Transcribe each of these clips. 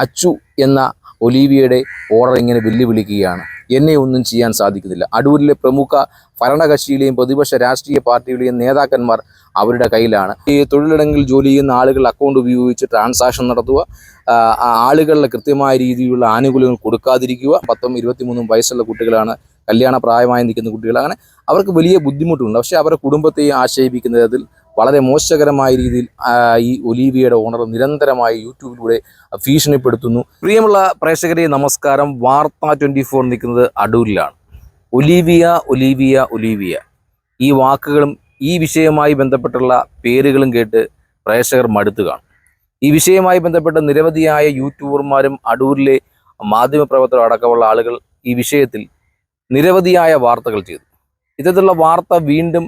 അച്ചു എന്ന ഒലീവിയയുടെ ഓർഡർ ഇങ്ങനെ വെല്ലുവിളിക്കുകയാണ്. എന്നെ ഒന്നും ചെയ്യാൻ സാധിക്കുന്നില്ല. അടൂരിലെ പ്രമുഖ ഭരണകക്ഷിയിലെയും പ്രതിപക്ഷ രാഷ്ട്രീയ പാർട്ടികളുടെയും നേതാക്കന്മാർ അവരുടെ കയ്യിലാണ്. ഈ തൊഴിലിടങ്ങളിൽ ജോലി ചെയ്യുന്ന ആളുകൾ അക്കൗണ്ട് ഉപയോഗിച്ച് ട്രാൻസാക്ഷൻ നടത്തുക, ആളുകളുടെ കൃത്യമായ രീതിയിലുള്ള ആനുകൂല്യങ്ങൾ കൊടുക്കാതിരിക്കുക. 10ഉം 23ഉം വയസ്സുള്ള കുട്ടികളാണ്, കല്യാണ പ്രായമായി നിൽക്കുന്ന കുട്ടികൾ. അങ്ങനെ അവർക്ക് വലിയ ബുദ്ധിമുട്ടുണ്ട്. പക്ഷേ അവരുടെ കുടുംബത്തെയും ആക്ഷേപിക്കുന്നതിൽ വളരെ മോശകരമായ രീതിയിൽ ഈ ഒലീവിയയുടെ ഓണർ നിരന്തരമായി യൂട്യൂബിലൂടെ ഭീഷണിപ്പെടുത്തുന്നു. പ്രിയമുള്ള പ്രേക്ഷകരെ നമസ്കാരം. വാർത്ത 24 നിൽക്കുന്നത് അടൂരിലാണ്. ഒലീവിയ ഒലീവിയ ഒലീവിയ, ഈ വാക്കുകളും ഈ വിഷയവുമായി ബന്ധപ്പെട്ടുള്ള പേരുകളും കേട്ട് പ്രേക്ഷകർ മടുത്തു കാണും. ഈ വിഷയവുമായി ബന്ധപ്പെട്ട നിരവധിയായ യൂട്യൂബർമാരും അടൂരിലെ മാധ്യമപ്രവർത്തകർ അടക്കമുള്ള ആളുകൾ ഈ വിഷയത്തിൽ നിരവധിയായ വാർത്തകൾ ചെയ്തു. ഇത്തരത്തിലുള്ള വാർത്ത വീണ്ടും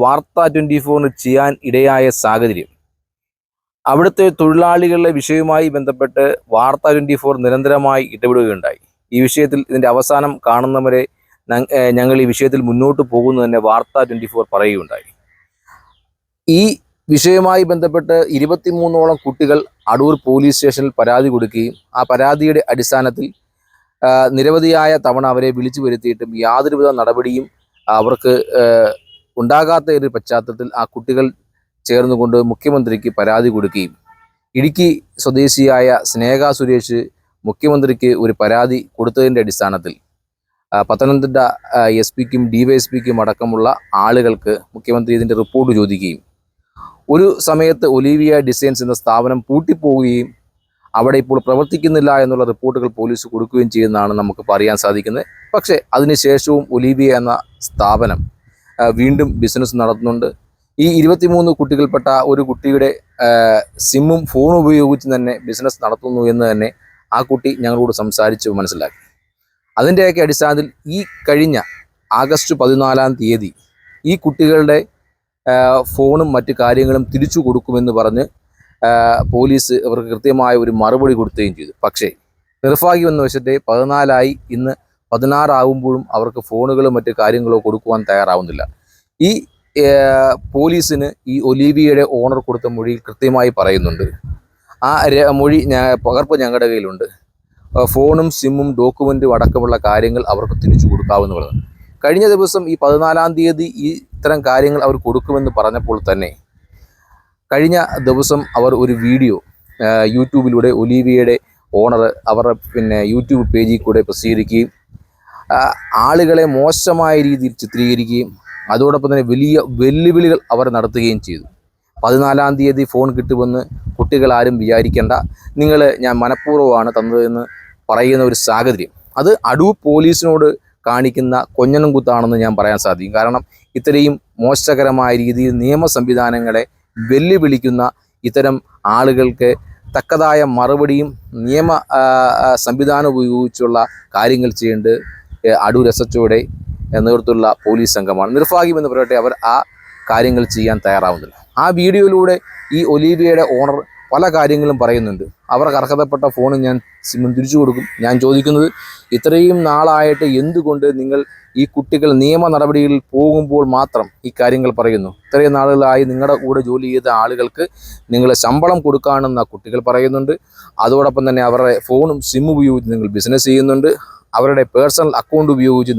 വാർത്ത 24 ചെയ്യാൻ ഇടയായ സാഹചര്യം, അവിടുത്തെ തൊഴിലാളികളുടെ വിഷയവുമായി ബന്ധപ്പെട്ട് വാർത്ത 24 നിരന്തരമായി ഇടപെടുകയുണ്ടായി. ഈ വിഷയത്തിൽ ഇതിൻ്റെ അവസാനം കാണുന്നവരെ ഞങ്ങൾ ഈ വിഷയത്തിൽ മുന്നോട്ട് പോകുന്നു തന്നെ വാർത്ത 24 പറയുകയുണ്ടായി. ഈ വിഷയവുമായി ബന്ധപ്പെട്ട് 23ഓളം കുട്ടികൾ അടൂർ പോലീസ് സ്റ്റേഷനിൽ പരാതി കൊടുക്കുകയും ആ പരാതിയുടെ അടിസ്ഥാനത്തിൽ നിരവധിയായ തവണ അവരെ വിളിച്ചു വരുത്തിയിട്ടും യാതൊരുവിധ നടപടിയും അവർക്ക് ഉണ്ടാകാത്ത ഒരു പശ്ചാത്തലത്തിൽ ആ കുട്ടികൾ ചേർന്നുകൊണ്ട് മുഖ്യമന്ത്രിക്ക് പരാതി കൊടുക്കുകയും ഇടുക്കി സ്വദേശിയായ സ്നേഹ സുരേഷ് മുഖ്യമന്ത്രിക്ക് ഒരു പരാതി കൊടുത്തതിൻ്റെ അടിസ്ഥാനത്തിൽ പത്തനംതിട്ട SP-ക്കും DYSP-ക്കും അടക്കമുള്ള ആളുകൾക്ക് മുഖ്യമന്ത്രി ഇതിൻ്റെ റിപ്പോർട്ട് ചോദിക്കുകയും ഒരു സമയത്ത് ഒലീവിയ ഡിസൈൻസ് എന്ന സ്ഥാപനം പൂട്ടിപ്പോവുകയും അവിടെ ഇപ്പോൾ പ്രവർത്തിക്കുന്നില്ല എന്നുള്ള റിപ്പോർട്ടുകൾ പോലീസ് കൊടുക്കുകയും ചെയ്യുന്നതാണ് നമുക്ക് പറയാൻ സാധിക്കുന്നത്. പക്ഷേ അതിനുശേഷവും ഒലീവിയ എന്ന സ്ഥാപനം വീണ്ടും ബിസിനസ് നടത്തുന്നുണ്ട്. ഈ 23 കുട്ടികൾപ്പെട്ട ഒരു കുട്ടിയുടെ സിമ്മും ഫോണും ഉപയോഗിച്ച് തന്നെ ബിസിനസ് നടത്തുന്നു എന്ന് തന്നെ ആ കുട്ടി ഞങ്ങളോട് സംസാരിച്ച് മനസ്സിലാക്കി. അതിൻ്റെയൊക്കെ അടിസ്ഥാനത്തിൽ ഈ കഴിഞ്ഞ ആഗസ്റ്റ് 14-ാം തീയതി ഈ കുട്ടികളുടെ ഫോണും മറ്റു കാര്യങ്ങളും തിരിച്ചു കൊടുക്കുമെന്ന് പറഞ്ഞ് പോലീസ് അവർക്ക് കൃത്യമായ ഒരു മറുപടി കൊടുക്കുകയും ചെയ്തു. പക്ഷേ നിർഭാഗ്യമെന്ന് വെച്ചിട്ട് 14 ഇന്ന് 16 ആകുമ്പോഴും അവർക്ക് ഫോണുകളും മറ്റു കാര്യങ്ങളോ കൊടുക്കുവാൻ തയ്യാറാവുന്നില്ല. ഈ പോലീസിന് ഈ ഒലീവിയയുടെ ഓണർ കൊടുത്ത മൊഴിയിൽ കൃത്യമായി പറയുന്നുണ്ട്. ആ മൊഴി പകർപ്പ് ഞങ്ങളുടെ കയ്യിലുണ്ട്. ഫോണും സിമ്മും ഡോക്യുമെൻറ്റും അടക്കമുള്ള കാര്യങ്ങൾ അവർക്ക് തിരിച്ചു കൊടുക്കാവുന്നതാണ്. കഴിഞ്ഞ ദിവസം ഈ 14-ാം തീയതി ഈ ഇത്തരം കാര്യങ്ങൾ അവർ കൊടുക്കുമെന്ന് പറഞ്ഞപ്പോൾ തന്നെ കഴിഞ്ഞ ദിവസം അവർ ഒരു വീഡിയോ യൂട്യൂബിലൂടെ ഒലീവിയയുടെ ഓണർ അവരുടെ യൂട്യൂബ് പേജിൽ കൂടെ പ്രസിദ്ധീകരിക്കുകയും ആളുകളെ മോശമായ രീതിയിൽ ചിത്രീകരിക്കുകയും അതോടൊപ്പം തന്നെ വലിയ വെല്ലുവിളികൾ അവർ നടത്തുകയും ചെയ്തു. 14-ാം തീയതി ഫോൺ കിട്ടുമെന്ന് കുട്ടികളാരും വിചാരിക്കേണ്ട, ഞാൻ മനഃപൂർവ്വമാണ് തന്നതെന്ന് പറയുന്ന ഒരു സാഹചര്യം, അത് അടൂർ പോലീസിനോട് കാണിക്കുന്ന കൊഞ്ഞനം കുത്താണെന്ന് ഞാൻ പറയാൻ സാധിക്കും. കാരണം ഇത്രയും മോശകരമായ രീതിയിൽ നിയമ സംവിധാനങ്ങളെ വെല്ലുവിളിക്കുന്ന ഇത്തരം ആളുകൾക്ക് തക്കതായ മറുപടിയും നിയമ സംവിധാനം ഉപയോഗിച്ചുള്ള കാര്യങ്ങൾ ചെയ്യേണ്ടത് അടൂർ SHOയുടെ നേതൃത്വത്തിലുള്ള പോലീസ് സംഘമാണ്. നിർഭാഗ്യമെന്ന് പറയട്ടെ, അവർ ആ കാര്യങ്ങൾ ചെയ്യാൻ തയ്യാറാവുന്നില്ല. ആ വീഡിയോയിലൂടെ ഈ ഒലീവിയയുടെ ഓണർ പല കാര്യങ്ങളും പറയുന്നുണ്ട്. അവർക്ക് അർഹതപ്പെട്ട ഫോണ് ഞാൻ സിമ്മും തിരിച്ചു കൊടുക്കും. ഞാൻ ചോദിക്കുന്നത്, ഇത്രയും നാളായിട്ട് എന്തുകൊണ്ട് നിങ്ങൾ ഈ കുട്ടികൾ നിയമ നടപടികളിൽ പോകുമ്പോൾ മാത്രം ഈ കാര്യങ്ങൾ പറയുന്നു? ഇത്രയും നാളുകളായി നിങ്ങളുടെ കൂടെ ജോലി ചെയ്ത ആളുകൾക്ക് നിങ്ങൾ ശമ്പളം കൊടുക്കാണെന്ന കുട്ടികൾ പറയുന്നുണ്ട്. അതോടൊപ്പം തന്നെ അവരുടെ ഫോണും സിമ്മും ഉപയോഗിച്ച് നിങ്ങൾ ബിസിനസ് ചെയ്യുന്നുണ്ട്. അവരുടെ പേഴ്സണൽ അക്കൗണ്ട് ഉപയോഗിച്ച്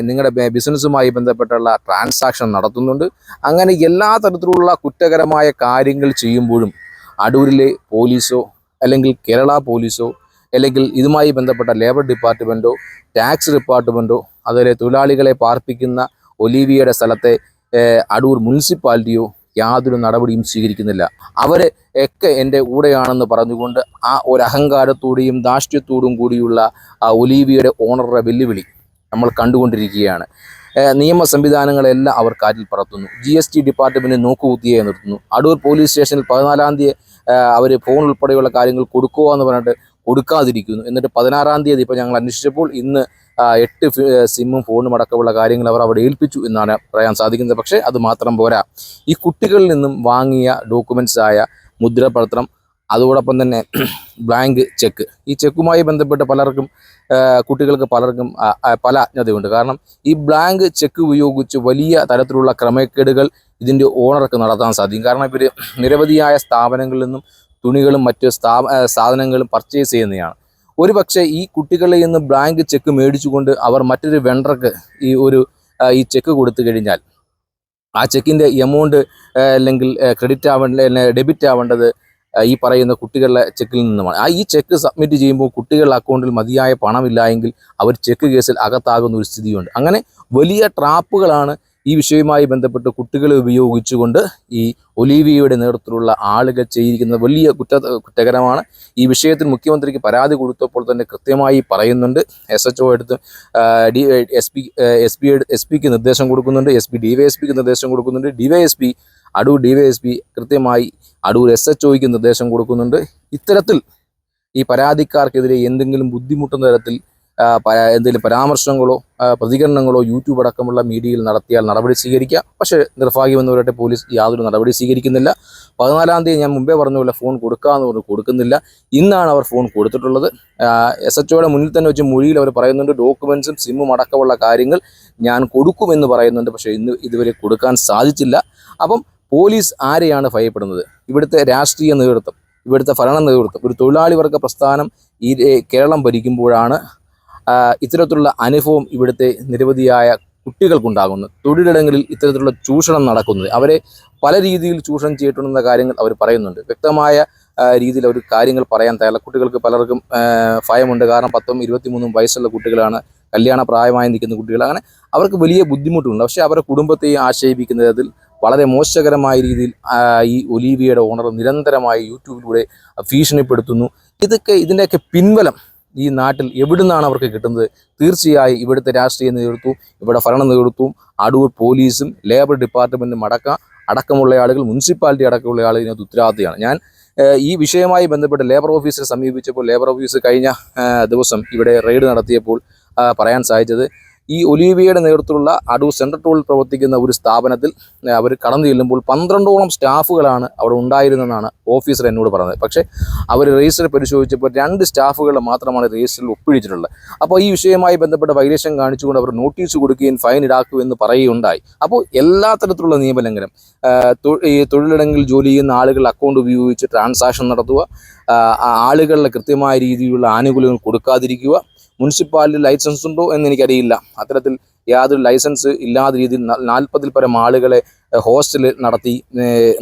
നിങ്ങളുടെ ബിസിനസ്സുമായി ബന്ധപ്പെട്ടുള്ള ട്രാൻസാക്ഷൻ നടത്തുന്നുണ്ട്. അങ്ങനെ എല്ലാ തരത്തിലുള്ള കുറ്റകരമായ കാര്യങ്ങൾ ചെയ്യുമ്പോഴും അടൂരിലെ പോലീസോ അല്ലെങ്കിൽ കേരള പോലീസോ അല്ലെങ്കിൽ ഇതുമായി ബന്ധപ്പെട്ട ലേബർ ഡിപ്പാർട്ട്മെൻറ്റോ ടാക്സ് ഡിപ്പാർട്ട്മെൻറ്റോ അതുപോലെ തൊഴിലാളികളെ പാർപ്പിക്കുന്ന ഒലീവിയയുടെ സ്ഥലത്തെ അടൂർ മുനിസിപ്പാലിറ്റിയോ യാതൊരു നടപടിയും സ്വീകരിക്കുന്നില്ല. അവരെ ഒക്കെ എൻ്റെ കൂടെയാണെന്ന് പറഞ്ഞുകൊണ്ട് ആ ഒരു അഹങ്കാരത്തോടെയും ധാർഷ്ട്യത്തോടും കൂടിയുള്ള ആ ഒലീവിയയുടെ ഓണറുടെ വെല്ലുവിളി നമ്മൾ കണ്ടുകൊണ്ടിരിക്കുകയാണ്. നിയമ സംവിധാനങ്ങളെല്ലാം അവർ കാറ്റിൽ പറത്തുന്നു. GST ഡിപ്പാർട്ട്മെൻറ്റ് നോക്കുകുത്തിയായി നിർത്തുന്നു. അടൂർ പോലീസ് സ്റ്റേഷനിൽ 14-ാം തീയതി അവർ ഫോൺ ഉൾപ്പെടെയുള്ള കാര്യങ്ങൾ കൊടുക്കുക എന്ന് പറഞ്ഞിട്ട് കൊടുക്കാതിരിക്കുന്നു. എന്നിട്ട് 16-ാം തീയതി ഇപ്പോൾ ഞങ്ങൾ അന്വേഷിച്ചപ്പോൾ ഇന്ന് 8 സിമ്മും ഫോണും അടക്കമുള്ള കാര്യങ്ങൾ അവർ അവിടെ ഏൽപ്പിച്ചു എന്നാണ് പറയാൻ സാധിക്കുന്നത്. പക്ഷേ അത് മാത്രം പോരാ, ഈ കുട്ടികളിൽ നിന്നും വാങ്ങിയ ഡോക്യുമെൻറ്റ്സായ മുദ്രപത്രം, അതോടൊപ്പം തന്നെ ബ്ലാങ്ക് ചെക്ക്, ഈ ചെക്കുമായി ബന്ധപ്പെട്ട് കുട്ടികൾക്ക് പലർക്കും പല അജ്ഞതയുണ്ട്. കാരണം ഈ ബ്ലാങ്ക് ചെക്ക് ഉപയോഗിച്ച് വലിയ തരത്തിലുള്ള ക്രമക്കേടുകൾ ഇതിൻ്റെ ഓണർക്ക് നടത്താൻ സാധിക്കും. കാരണം ഇവർ നിരവധിയായ സ്ഥാപനങ്ങളിൽ നിന്നും തുണികളും മറ്റ് സാധനങ്ങളും പർച്ചേസ് ചെയ്യുന്നതാണ്. ഒരു പക്ഷേ ഈ കുട്ടികളിൽ നിന്ന് ബ്ലാങ്ക് ചെക്ക് മേടിച്ചുകൊണ്ട് അവർ മറ്റൊരു വെണ്ടർക്ക് ഈ ചെക്ക് കൊടുത്തു കഴിഞ്ഞാൽ ആ ചെക്കിൻ്റെ എമൗണ്ട് അല്ലെങ്കിൽ ഡെബിറ്റ് ആവേണ്ടത് ഈ പറയുന്ന കുട്ടികളുടെ ചെക്കിൽ നിന്നുമാണ്. ഈ ചെക്ക് സബ്മിറ്റ് ചെയ്യുമ്പോൾ കുട്ടികളുടെ അക്കൗണ്ടിൽ മതിയായ പണമില്ല എങ്കിൽ അവർ ചെക്ക് കേസിൽ അകത്താകുന്ന ഒരു സ്ഥിതിയുണ്ട്. അങ്ങനെ വലിയ ട്രാപ്പുകളാണ് ഈ വിഷയവുമായി ബന്ധപ്പെട്ട് കുട്ടികളെ ഉപയോഗിച്ചുകൊണ്ട് ഈ ഒലീവിയയുടെ നേതൃത്വത്തിലുള്ള ആളുകൾ ചെയ്തിരിക്കുന്നത്. വലിയ കുറ്റകരമാണ്. ഈ വിഷയത്തിൽ മുഖ്യമന്ത്രിക്ക് പരാതി കൊടുത്തപ്പോൾ തന്നെ കൃത്യമായി പറയുന്നുണ്ട്. SHO എടുത്ത് എസ് പിക്ക് നിർദ്ദേശം കൊടുക്കുന്നുണ്ട്. DYSPക്ക് നിർദ്ദേശം കൊടുക്കുന്നുണ്ട്. അടൂർ DYSP കൃത്യമായി അടൂർ SHOയ്ക്ക് നിർദ്ദേശം കൊടുക്കുന്നുണ്ട്. ഇത്തരത്തിൽ ഈ പരാതിക്കാർക്കെതിരെ എന്തെങ്കിലും ബുദ്ധിമുട്ടുന്ന തരത്തിൽ എന്തെങ്കിലും പരാമർശങ്ങളോ പ്രതികരണങ്ങളോ യൂട്യൂബ് അടക്കമുള്ള മീഡിയയിൽ നടത്തിയാൽ നടപടി സ്വീകരിക്കാം. പക്ഷേ നിർഭാഗ്യമെന്ന് പറയട്ടെ, പോലീസ് യാതൊരു നടപടി സ്വീകരിക്കുന്നില്ല. 14-ാം തീയതി ഞാൻ മുമ്പേ പറഞ്ഞ പോലെ ഫോൺ കൊടുക്കാമെന്ന് പറഞ്ഞു, കൊടുക്കുന്നില്ല. ഇന്നാണ് അവർ ഫോൺ കൊടുത്തിട്ടുള്ളത്. SHOയുടെ മുന്നിൽ തന്നെ വെച്ച് മൊഴിയിൽ അവർ പറയുന്നുണ്ട്, ഡോക്യുമെൻസും സിമ്മും അടക്കമുള്ള കാര്യങ്ങൾ ഞാൻ കൊടുക്കുമെന്ന് പറയുന്നുണ്ട്. പക്ഷേ ഇതുവരെ കൊടുക്കാൻ സാധിച്ചില്ല. അപ്പം പോലീസ് ആരെയാണ് ഭയപ്പെടുന്നത്? ഇവിടുത്തെ രാഷ്ട്രീയ നേതൃത്വം, ഇവിടുത്തെ ഭരണ നേതൃത്വം. ഒരു തൊഴിലാളി വർഗ പ്രസ്ഥാനം ഈ കേരളം ഭരിക്കുമ്പോഴാണ് ഇത്തരത്തിലുള്ള അനുഭവം ഇവിടുത്തെ നിരവധിയായ കുട്ടികൾക്കുണ്ടാകുന്നത്. തൊഴിലിടങ്ങളിൽ ഇത്തരത്തിലുള്ള ചൂഷണം നടക്കുന്നത്, അവരെ പല രീതിയിൽ ചൂഷണം ചെയ്തിട്ടുണ്ടെന്ന കാര്യങ്ങൾ അവർ പറയുന്നുണ്ട്. വ്യക്തമായ രീതിയിൽ അവർ കാര്യങ്ങൾ പറയാൻ തയ്യാറല്ല. കുട്ടികൾക്ക് പലർക്കും ഭയമുണ്ട്. കാരണം 20-23 വയസ്സുള്ള കുട്ടികളാണ്, കല്യാണ പ്രായമായി നിൽക്കുന്ന കുട്ടികൾ. അങ്ങനെ അവർക്ക് വലിയ ബുദ്ധിമുട്ടുണ്ട്. പക്ഷേ അവരുടെ കുടുംബത്തെയും ആക്ഷേപിക്കുന്ന തരത്തിൽ വളരെ മോശകരമായ രീതിയിൽ ഈ ഒലീവിയയുടെ ഓണർ നിരന്തരമായി യൂട്യൂബിലൂടെ ഭീഷണിപ്പെടുത്തുന്നു. ഇതിൻ്റെയൊക്കെ പിൻബലം ഈ നാട്ടിൽ എവിടുന്നാണ് അവർക്ക് കിട്ടുന്നത്? തീർച്ചയായും ഇവിടുത്തെ രാഷ്ട്രീയ നേതൃത്വവും ഇവിടെ ഭരണ നേതൃത്വവും അടൂർ പോലീസും ലേബർ ഡിപ്പാർട്ട്മെൻറ്റും അടക്കമുള്ള ആളുകൾ, മുനിസിപ്പാലിറ്റി അടക്കമുള്ള ആളുകൾ ഇതിനകത്ത് ഉത്തരവാദിയാണ്. ഞാൻ ഈ വിഷയവുമായി ബന്ധപ്പെട്ട് ലേബർ ഓഫീസിനെ സമീപിച്ചപ്പോൾ ലേബർ ഓഫീസ് കഴിഞ്ഞ ദിവസം ഇവിടെ റെയ്ഡ് നടത്തിയപ്പോൾ പറയാൻ സാധിച്ചത്, ഈ ഒലീവിയയുടെ നേതൃത്വത്തിലുള്ള അടൂർ സെൻട്രൽ ടൗണിൽ പ്രവർത്തിക്കുന്ന ഒരു സ്ഥാപനത്തിൽ അവർ കടന്നു ചെല്ലുമ്പോൾ 12ഓളം സ്റ്റാഫുകളാണ് അവിടെ ഉണ്ടായിരുന്നെന്നാണ് ഓഫീസർ എന്നോട് പറഞ്ഞത്. പക്ഷേ അവർ രജിസ്റ്റർ പരിശോധിച്ചപ്പോൾ 2 സ്റ്റാഫുകൾ മാത്രമാണ് രജിസ്റ്ററിൽ ഒപ്പിടിച്ചിട്ടുള്ളത്. അപ്പോൾ ഈ വിഷയവുമായി ബന്ധപ്പെട്ട വൈലേഷൻ കാണിച്ചുകൊണ്ട് അവർ നോട്ടീസ് കൊടുക്കുകയും ഫൈൻ ഈടാക്കുമെന്ന് പറയുകയുണ്ടായി. അപ്പോൾ എല്ലാ തരത്തിലുള്ള നിയമലംഘനം, ഈ തൊഴിലിടങ്ങളിൽ ജോലി ചെയ്യുന്ന ആളുകൾ അക്കൗണ്ട് ഉപയോഗിച്ച് ട്രാൻസാക്ഷൻ നടത്തുക, ആളുകളുടെ കൃത്യമായ രീതിയിലുള്ള ആനുകൂല്യങ്ങൾ കൊടുക്കാതിരിക്കുക, മുനിസിപ്പാലിറ്റി ലൈസൻസ് ഉണ്ടോ എന്ന് എനിക്കറിയില്ല, അത്തരത്തിൽ യാതൊരു ലൈസൻസ് ഇല്ലാത്ത രീതിയിൽ 40-ൽ പരം ആളുകളെ ഹോസ്റ്റലിൽ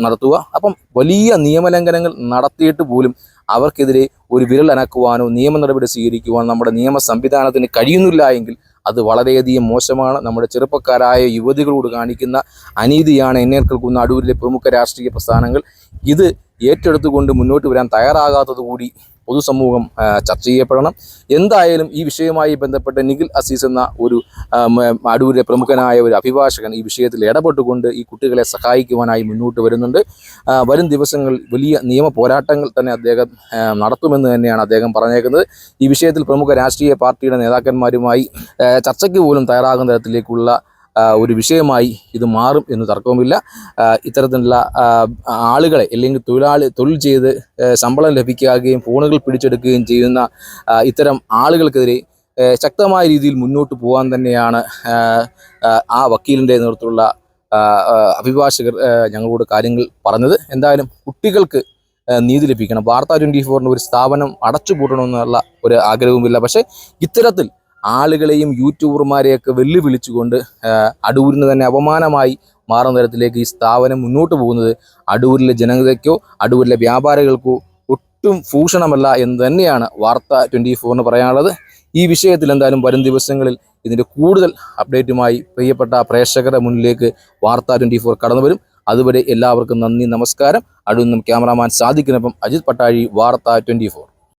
നടത്തുക. അപ്പം വലിയ നിയമലംഘനങ്ങൾ നടത്തിയിട്ട് പോലും അവർക്കെതിരെ ഒരു വിരലനക്കുവാനോ നിയമ നടപടി സ്വീകരിക്കുവാനോ നമ്മുടെ നിയമ സംവിധാനത്തിന് കഴിയുന്നില്ല എങ്കിൽ അത് വളരെയധികം മോശമാണ്. നമ്മുടെ ചെറുപ്പക്കാരായ യുവതികളോട് കാണിക്കുന്ന അനീതിയാണ് എന്നെ കേൾക്കുന്ന അടൂരിലെ പ്രമുഖ രാഷ്ട്രീയ പ്രസ്ഥാനങ്ങൾ. ഇത് ഏറ്റെടുത്തുകൊണ്ട് മുന്നോട്ട് വരാൻ തയ്യാറാകാത്തത് കൂടി പൊതുസമൂഹം ചർച്ച ചെയ്യപ്പെടണം. എന്തായാലും ഈ വിഷയവുമായി ബന്ധപ്പെട്ട് നിഖിൽ അസീസ് എന്ന ഒരു അടൂരിലെ പ്രമുഖനായ ഒരു അഭിഭാഷകൻ ഈ വിഷയത്തിൽ ഇടപെട്ടുകൊണ്ട് ഈ കുട്ടികളെ സഹായിക്കുവാനായി മുന്നോട്ട് വരുന്നുണ്ട്. വരും ദിവസങ്ങളിൽ വലിയ നിയമ പോരാട്ടങ്ങൾ തന്നെ അദ്ദേഹം നടത്തുമെന്ന് തന്നെയാണ് അദ്ദേഹം പറഞ്ഞേക്കുന്നത്. ഈ വിഷയത്തിൽ പ്രമുഖ രാഷ്ട്രീയ പാർട്ടിയുടെ നേതാക്കന്മാരുമായി ചർച്ചയ്ക്ക് പോലും തയ്യാറാകുന്ന തരത്തിലേക്കുള്ള ഒരു വിഷയമായി ഇത് മാറും എന്ന് തർക്കവുമില്ല. ഇത്തരത്തിലുള്ള ആളുകളെ അല്ലെങ്കിൽ തൊഴിൽ ചെയ്ത് ശമ്പളം ലഭിക്കുകയും ഫോണുകൾ പിടിച്ചെടുക്കുകയും ചെയ്യുന്ന ഇത്തരം ആളുകൾക്കെതിരെ ശക്തമായ രീതിയിൽ മുന്നോട്ട് പോകാൻ തന്നെയാണ് ആ വക്കീലിൻ്റെ നേതൃത്വത്തിലുള്ള അഭിഭാഷകർ ഞങ്ങളോട് കാര്യങ്ങൾ പറഞ്ഞത്. എന്തായാലും കുട്ടികൾക്ക് നീതി ലഭിക്കണം. വാർത്ത 24 ഒരു സ്ഥാപനം അടച്ചുപൂട്ടണമെന്നുള്ള ഒരു ആഗ്രഹവുമില്ല. പക്ഷേ ഇത്തരത്തിൽ ആളുകളെയും യൂട്യൂബർമാരെയൊക്കെ വെല്ലുവിളിച്ചുകൊണ്ട് അടൂരിന് തന്നെ അപമാനമായി മാറുന്ന തരത്തിലേക്ക് ഈ സ്ഥാപനം മുന്നോട്ട് പോകുന്നത് അടൂരിലെ ജനതയ്ക്കോ അടൂരിലെ വ്യാപാരികൾക്കോ ഒട്ടും ഭൂഷണമല്ല എന്ന് തന്നെയാണ് വാർത്ത 24 പറയാനുള്ളത്. ഈ വിഷയത്തിൽ എന്തായാലും വരും ദിവസങ്ങളിൽ ഇതിൻ്റെ കൂടുതൽ അപ്ഡേറ്റുമായി പ്രിയപ്പെട്ട പ്രേക്ഷകരുടെ മുന്നിലേക്ക് വാർത്ത 24 കടന്നു വരും. അതുവരെ എല്ലാവർക്കും നന്ദി, നമസ്കാരം. അടൂരിൽ നിന്നും ക്യാമറാമാൻ സാദിഖിനൊപ്പം അജിത് പട്ടാഴി, വാർത്ത 24.